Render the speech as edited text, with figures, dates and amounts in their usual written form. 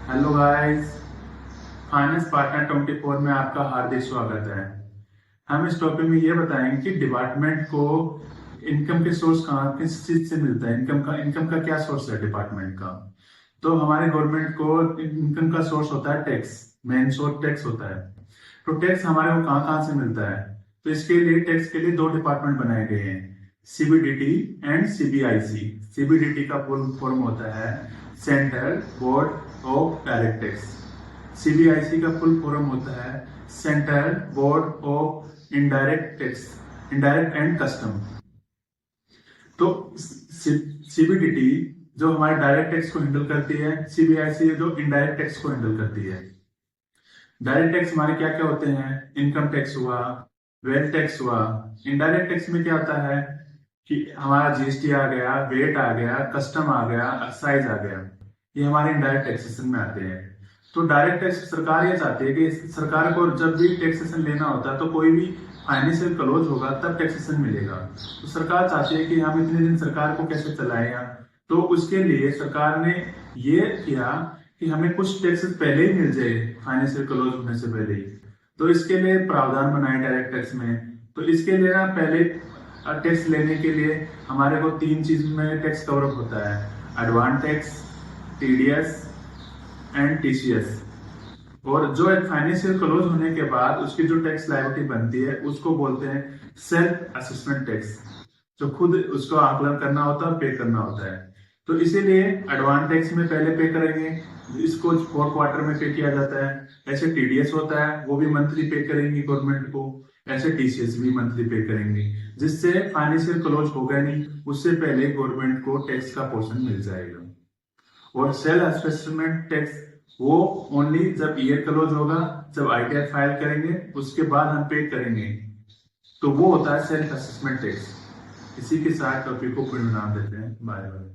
Hello guys, finance partner 24 में आपका हार्दिक स्वागत है। हम इस टॉपिक में ये बताएंगे कि डिपार्टमेंट को इनकम के सोर्स कहाँ किस चीज से मिलता है। इनकम का क्या सोर्स है डिपार्टमेंट का। तो हमारे गवर्नमेंट को इनकम का सोर्स होता है टैक्स। मेन सोर्स टैक्स होता है। तो टैक्स हमारे को कहाँ कहाँ से मिलता है। तो इसके लिए टैक्स के लिए दो डिपार्टमेंट बनाए गए हैं, सीबीडीटी एंड सीबीआईसी। सीबीडीटी का फुल फॉर्म होता है central board of direct tax. CBIC का फुल फॉर्म होता है central board of indirect tax, indirect and custom. तो सीबीडीटी जो हमारे डायरेक्ट टैक्स को हैंडल करती है, सीबीआईसी जो इनडायरेक्ट टैक्स को हैंडल करती है। डायरेक्ट टैक्स हमारे क्या क्या होते हैं, इनकम टैक्स हुआ, वेल्थ टैक्स हुआ। इनडायरेक्ट टैक्स में क्या होता है कि हमारा जीएसटी आ गया, वेट आ गया, कस्टम आ गया, एक्साइज आ गया। ये हमारे इनडायरेक्ट टैक्सेशन में आते हैं। तो डायरेक्ट टैक्स सरकार ये चाहती है कि सरकार को जब भी टैक्सेशन लेना होता है तो कोई भी फाइनेंशियल क्लोज होगा तब टैक्सेशन मिलेगा। तो सरकार चाहती है कि हम इतने दिन सरकार को कैसे चलाएं। तो उसके लिए सरकार ने ये किया कि हमें कुछ टैक्सेस पहले ही मिल जाए, फाइनेंशियल क्लोज होने से पहले ही। तो इसके लिए प्रावधान बनाए डायरेक्ट टैक्स में। तो इसके लिए ना पहले टैक्स लेने के लिए हमारे को तीन चीज में टैक्स कवर अप होता है, advance tax, TDS and TCS. और जो एक फाइनेंशियल क्लोज होने के बाद उसकी जो टैक्स लायबिलिटी बनती है उसको बोलते हैं सेल्फ असेसमेंट टैक्स, जो खुद उसको आकलन करना होता है, पे करना होता है। तो इसीलिए एडवांस टैक्स में पहले पे करेंगे, इसको 4 क्वार्टर में पे किया जाता है। ऐसे टीडीएस होता है, वो भी मंथली पे करेंगी गवर्नमेंट को। ऐसे टीसीएस भी मंथली पे करेंगे, जिससे फाइनेंशियल क्लोज होगा नहीं, उससे पहले गवर्नमेंट को टैक्स का पोर्शन मिल जाएगा। और सेल्फ असेसमेंट टैक्स वो ओनली जब ईयर क्लोज होगा, जब आईटीआर फाइल करेंगे उसके बाद हम पे करेंगे। तो वो होता है सेल्फ असेसमेंट टैक्स। इसी के साथ टॉपिक को पूर्ण नाम देते हैं। Bye bye.